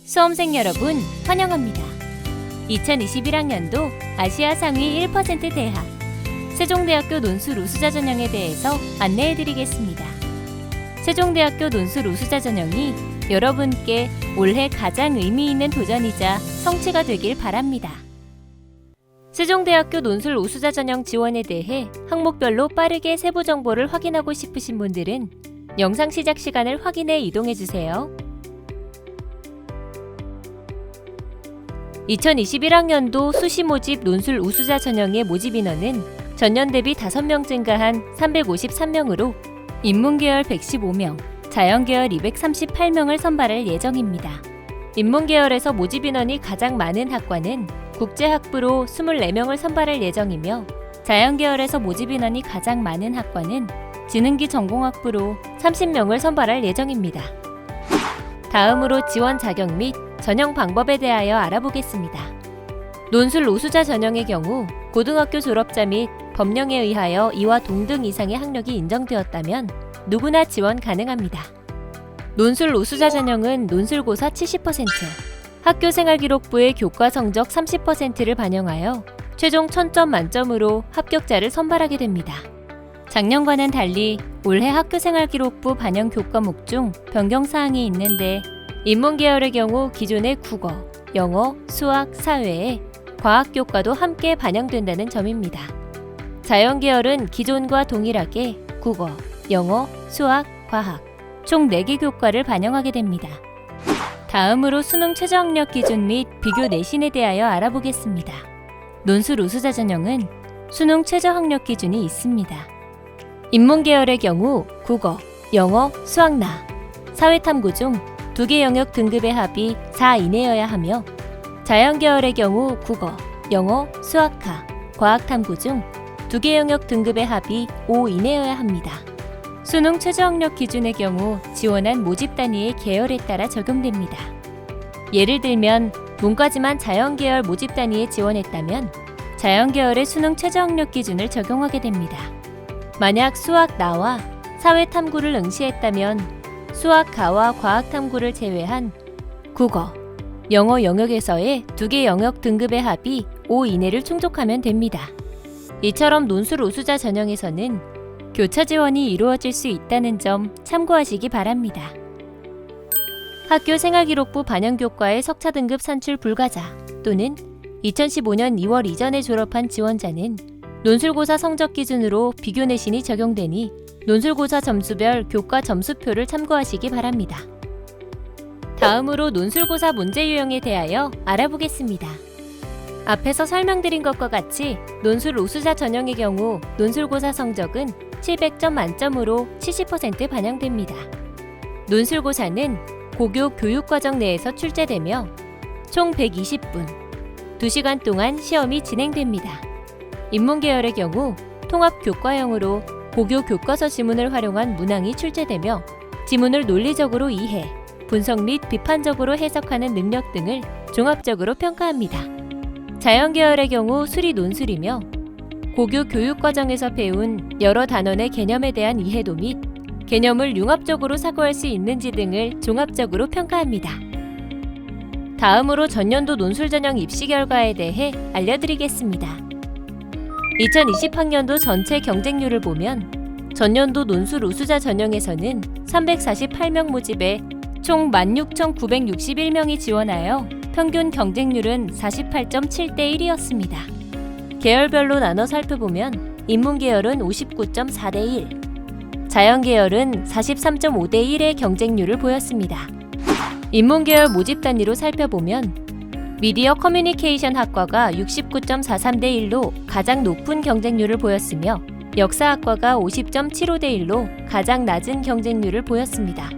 수험생 여러분 환영합니다. 2021학년도 아시아 상위 1% 대학 세종대학교 논술 우수자 전형에 대해서 안내해드리겠습니다. 세종대학교 논술 우수자 전형이 여러분께 올해 가장 의미 있는 도전이자 성취가 되길 바랍니다. 세종대학교 논술 우수자 전형 지원에 대해 항목별로 빠르게 세부 정보를 확인하고 싶으신 분들은 영상 시작 시간을 확인해 이동해주세요. 2021학년도 수시 모집 논술 우수자 전형의 모집 인원은 전년 대비 5명 증가한 353명으로 인문계열 115명, 자연계열 238명을 선발할 예정입니다. 인문계열에서 모집 인원이 가장 많은 학과는 국제학부로 24명을 선발할 예정이며 자연계열에서 모집 인원이 가장 많은 학과는 지능기 전공학부로 30명을 선발할 예정입니다. 다음으로 지원 자격 및 전형 방법에 대하여 알아보겠습니다. 논술 우수자 전형의 경우 고등학교 졸업자 및 법령에 의하여 이와 동등 이상의 학력이 인정되었다면 누구나 지원 가능합니다. 논술 우수자 전형은 논술고사 70%, 학교생활기록부의 교과 성적 30%를 반영하여 최종 1000점 만점으로 합격자를 선발하게 됩니다. 작년과는 달리 올해 학교생활기록부 반영 교과목 중 변경사항이 있는데 인문계열의 경우 기존의 국어, 영어, 수학, 사회에 과학교과도 함께 반영된다는 점입니다. 자연계열은 기존과 동일하게 국어, 영어, 수학, 과학 총 4개 교과를 반영하게 됩니다. 다음으로 수능 최저학력 기준 및 비교 내신에 대하여 알아보겠습니다. 논술 우수자 전형은 수능 최저학력 기준이 있습니다. 인문계열의 경우 국어, 영어, 수학나, 사회탐구 중 2개 영역 등급의 합이 4 이내여야 하며 자연계열의 경우 국어, 영어, 수학화, 과학탐구 중 2개 영역 등급의 합이 5 이내여야 합니다. 수능 최저학력 기준의 경우 지원한 모집 단위의 계열에 따라 적용됩니다. 예를 들면 문과지만 자연계열 모집 단위에 지원했다면 자연계열의 수능 최저학력 기준을 적용하게 됩니다. 만약 수학나와 사회탐구를 응시했다면 수학가와 과학탐구를 제외한 국어, 영어 영역에서의 2개 영역 등급의 합이 5 이내를 충족하면 됩니다. 이처럼 논술 우수자 전형에서는 교차 지원이 이루어질 수 있다는 점 참고하시기 바랍니다. 학교 생활기록부 반영교과의 석차 등급 산출 불가자 또는 2015년 2월 이전에 졸업한 지원자는 논술고사 성적 기준으로 비교 내신이 적용되니 논술고사 점수별 교과 점수표를 참고하시기 바랍니다. 다음으로 논술고사 문제 유형에 대하여 알아보겠습니다. 앞에서 설명드린 것과 같이 논술 우수자 전형의 경우 논술고사 성적은 700점 만점으로 70% 반영됩니다. 논술고사는 고교 교육과정 내에서 출제되며 총 120분, 2시간 동안 시험이 진행됩니다. 인문계열의 경우 통합교과형으로 고교 교과서 지문을 활용한 문항이 출제되며 지문을 논리적으로 이해, 분석 및 비판적으로 해석하는 능력 등을 종합적으로 평가합니다. 자연계열의 경우 수리 논술이며 고교 교육과정에서 배운 여러 단원의 개념에 대한 이해도 및 개념을 융합적으로 사고할 수 있는지 등을 종합적으로 평가합니다. 다음으로 전년도 논술 전형 입시 결과에 대해 알려드리겠습니다. 2020학년도 전체 경쟁률을 보면 전년도 논술 우수자 전형에서는 348명 모집에 총 16,961명이 지원하여 평균 경쟁률은 48.7대 1이었습니다. 계열별로 나눠 살펴보면 인문계열은 59.4대 1, 자연계열은 43.5대 1의 경쟁률을 보였습니다. 인문계열 모집 단위로 살펴보면 미디어 커뮤니케이션 학과가 69.43대 1로 가장 높은 경쟁률을 보였으며 역사학과가 50.75대 1로 가장 낮은 경쟁률을 보였습니다.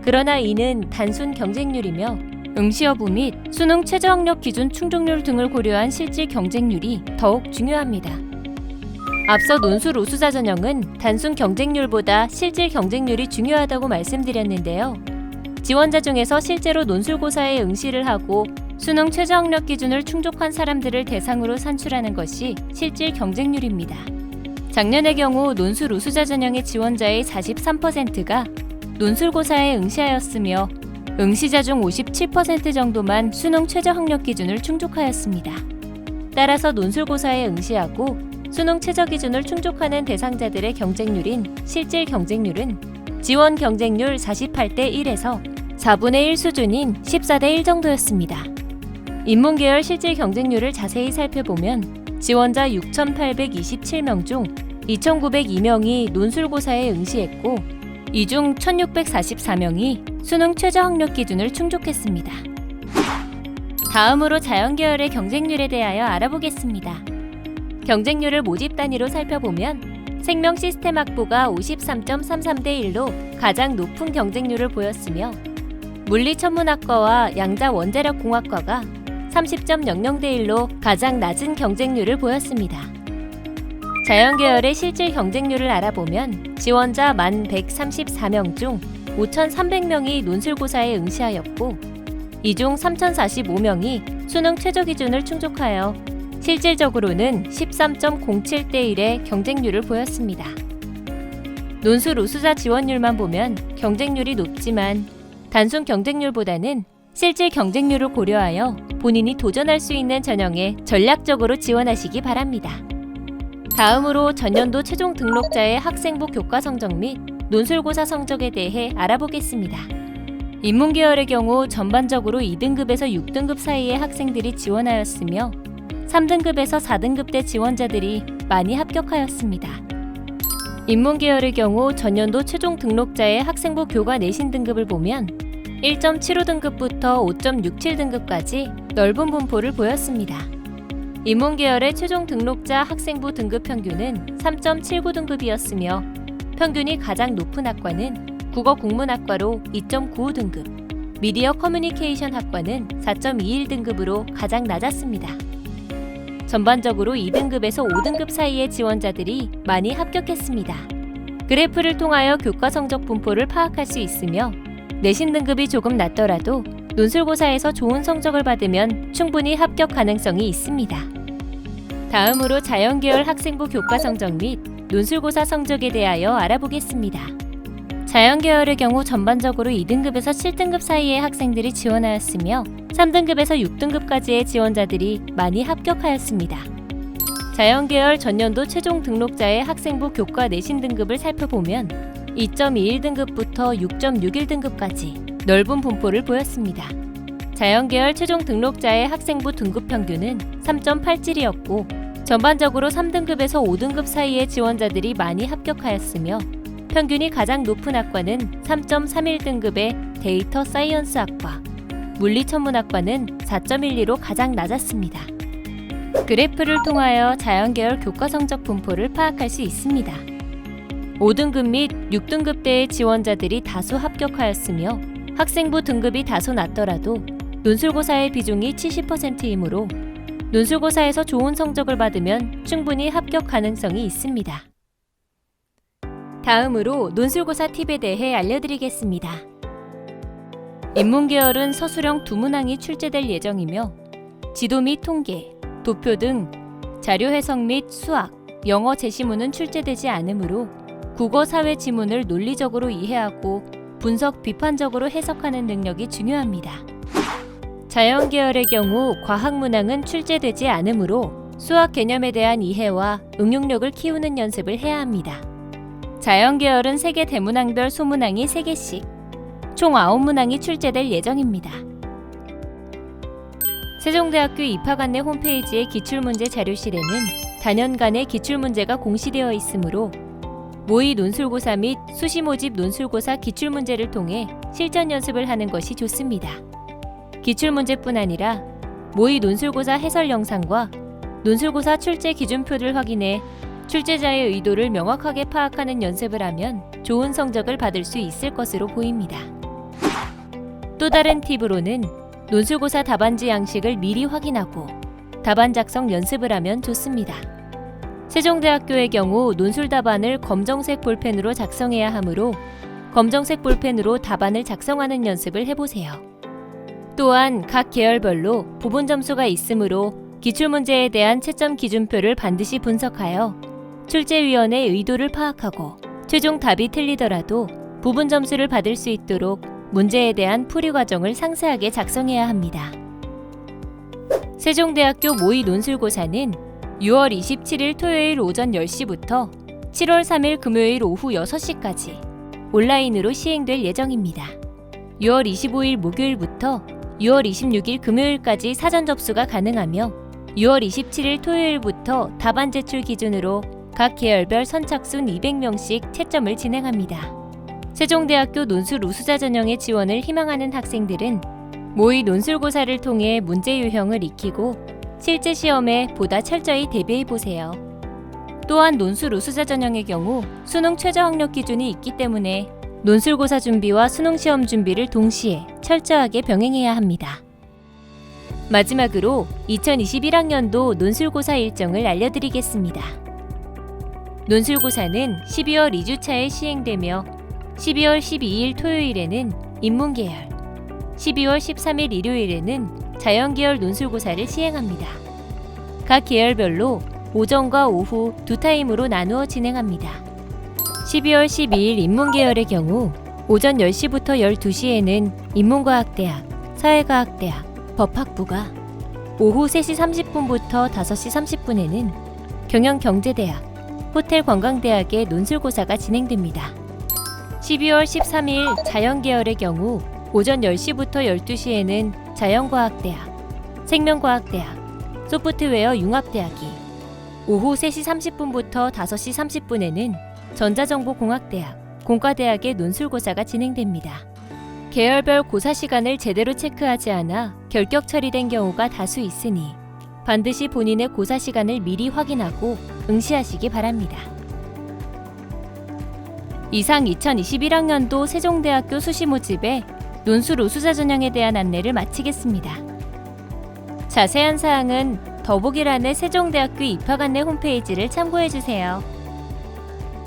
그러나 이는 단순 경쟁률이며 응시 여부 및 수능 최저학력 기준 충족률 등을 고려한 실질 경쟁률이 더욱 중요합니다. 앞서 논술 우수자 전형은 단순 경쟁률보다 실질 경쟁률이 중요하다고 말씀드렸는데요. 지원자 중에서 실제로 논술고사에 응시를 하고 수능 최저학력 기준을 충족한 사람들을 대상으로 산출하는 것이 실질 경쟁률입니다. 작년의 경우 논술 우수자 전형의 지원자의 43%가 논술고사에 응시하였으며 응시자 중 57% 정도만 수능 최저 학력 기준을 충족하였습니다. 따라서 논술고사에 응시하고 수능 최저 기준을 충족하는 대상자들의 경쟁률인 실질 경쟁률은 지원 경쟁률 48대 1에서 4분의 1 수준인 14대 1 정도였습니다. 인문계열 실질 경쟁률을 자세히 살펴보면 지원자 6,827명 중 2,902명이 논술고사에 응시했고 이 중 1,644명이 수능 최저 학력 기준을 충족했습니다. 다음으로 자연계열의 경쟁률에 대하여 알아보겠습니다. 경쟁률을 모집 단위로 살펴보면 생명시스템학부가 53.33대 1로 가장 높은 경쟁률을 보였으며 물리천문학과와 양자원자력공학과가 30.00대 1로 가장 낮은 경쟁률을 보였습니다. 자연계열의 실질 경쟁률을 알아보면 지원자 1,134명 중 5,300명이 논술고사에 응시하였고 이 중 3,045명이 수능 최저 기준을 충족하여 실질적으로는 13.07대 1의 경쟁률을 보였습니다. 논술 우수자 지원율만 보면 경쟁률이 높지만 단순 경쟁률보다는 실질 경쟁률을 고려하여 본인이 도전할 수 있는 전형에 전략적으로 지원하시기 바랍니다. 다음으로 전년도 최종 등록자의 학생부 교과 성적 및 논술고사 성적에 대해 알아보겠습니다. 인문계열의 경우 전반적으로 2등급에서 6등급 사이의 학생들이 지원하였으며 3등급에서 4등급 대 지원자들이 많이 합격하였습니다. 인문계열의 경우 전년도 최종 등록자의 학생부 교과 내신 등급을 보면 1.75등급부터 5.67등급까지 넓은 분포를 보였습니다. 인문계열의 최종 등록자 학생부 등급 평균은 3.79등급이었으며 평균이 가장 높은 학과는 국어국문학과로 2.95등급, 미디어 커뮤니케이션 학과는 4.21등급으로 가장 낮았습니다. 전반적으로 2등급에서 5등급 사이의 지원자들이 많이 합격했습니다. 그래프를 통하여 교과 성적 분포를 파악할 수 있으며 내신 등급이 조금 낮더라도 논술고사에서 좋은 성적을 받으면 충분히 합격 가능성이 있습니다. 다음으로 자연계열 학생부 교과 성적 및 논술고사 성적에 대하여 알아보겠습니다. 자연계열의 경우 전반적으로 2등급에서 7등급 사이의 학생들이 지원하였으며 3등급에서 6등급까지의 지원자들이 많이 합격하였습니다. 자연계열 전년도 최종 등록자의 학생부 교과 내신 등급을 살펴보면 2.21등급부터 6.61등급까지 넓은 분포를 보였습니다. 자연계열 최종 등록자의 학생부 등급 평균은 3.87이었고 전반적으로 3등급에서 5등급 사이의 지원자들이 많이 합격하였으며 평균이 가장 높은 학과는 3.31등급의 데이터 사이언스 학과, 물리천문학과는 4.12로 가장 낮았습니다. 그래프를 통하여 자연계열 교과 성적 분포를 파악할 수 있습니다. 5등급 및 6등급대의 지원자들이 다수 합격하였으며 학생부 등급이 다소 낮더라도 논술고사의 비중이 70%이므로 논술고사에서 좋은 성적을 받으면 충분히 합격 가능성이 있습니다. 다음으로 논술고사 팁에 대해 알려드리겠습니다. 인문계열은 서술형 두 문항이 출제될 예정이며 지도 및 통계, 도표 등 자료 해석 및 수학, 영어 제시문은 출제되지 않으므로 국어 사회 지문을 논리적으로 이해하고 분석 비판적으로 해석하는 능력이 중요합니다. 자연계열의 경우 과학 문항은 출제되지 않으므로 수학 개념에 대한 이해와 응용력을 키우는 연습을 해야 합니다. 자연계열은 3개 대문항별 소문항이 3개씩, 총 9문항이 출제될 예정입니다. 세종대학교 입학 안내 홈페이지의 기출문제 자료실에는 단연간의 기출문제가 공시되어 있으므로 모의 논술고사 및 수시 모집 논술고사 기출문제를 통해 실전 연습을 하는 것이 좋습니다. 기출문제뿐 아니라 모의 논술고사 해설 영상과 논술고사 출제 기준표를 확인해 출제자의 의도를 명확하게 파악하는 연습을 하면 좋은 성적을 받을 수 있을 것으로 보입니다. 또 다른 팁으로는 논술고사 답안지 양식을 미리 확인하고 답안 작성 연습을 하면 좋습니다. 세종대학교의 경우 논술 답안을 검정색 볼펜으로 작성해야 하므로 검정색 볼펜으로 답안을 작성하는 연습을 해보세요. 또한 각 계열별로 부분 점수가 있으므로 기출문제에 대한 채점 기준표를 반드시 분석하여 출제위원의 의도를 파악하고 최종 답이 틀리더라도 부분 점수를 받을 수 있도록 문제에 대한 풀이 과정을 상세하게 작성해야 합니다. 세종대학교 모의 논술고사는 6월 27일 토요일 오전 10시부터 7월 3일 금요일 오후 6시까지 온라인으로 시행될 예정입니다. 6월 25일 목요일부터 6월 26일 금요일까지 사전 접수가 가능하며 6월 27일 토요일부터 답안 제출 기준으로 각 계열별 선착순 200명씩 채점을 진행합니다. 세종대학교 논술 우수자 전형의 지원을 희망하는 학생들은 모의 논술고사를 통해 문제 유형을 익히고 실제 시험에 보다 철저히 대비해보세요. 또한 논술 우수자 전형의 경우 수능 최저 학력 기준이 있기 때문에 논술고사 준비와 수능시험 준비를 동시에 철저하게 병행해야 합니다. 마지막으로 2021학년도 논술고사 일정을 알려드리겠습니다. 논술고사는 12월 2주차에 시행되며 12월 12일 토요일에는 인문계열, 12월 13일 일요일에는 자연계열 논술고사를 시행합니다. 각 계열별로 오전과 오후 두 타임으로 나누어 진행합니다. 12월 12일 인문계열의 경우 오전 10시부터 12시에는 인문과학대학, 사회과학대학, 법학부가, 오후 3시 30분부터 5시 30분에는 경영경제대학, 호텔관광대학의 논술고사가 진행됩니다. 12월 13일 자연계열의 경우 오전 10시부터 12시에는 자연과학대학, 생명과학대학, 소프트웨어 융합대학이, 오후 3시 30분부터 5시 30분에는 전자정보공학대학, 공과대학의 논술고사가 진행됩니다. 계열별 고사 시간을 제대로 체크하지 않아 결격 처리된 경우가 다수 있으니 반드시 본인의 고사 시간을 미리 확인하고 응시하시기 바랍니다. 이상 2021학년도 세종대학교 수시 모집의 논술 우수자 전형에 대한 안내를 마치겠습니다. 자세한 사항은 더보기란의 세종대학교 입학 안내 홈페이지를 참고해주세요.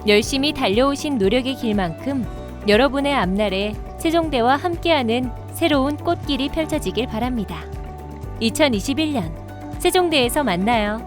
열심히 달려오신 노력의 길만큼 여러분의 앞날에 세종대와 함께하는 새로운 꽃길이 펼쳐지길 바랍니다. 2021년 세종대에서 만나요.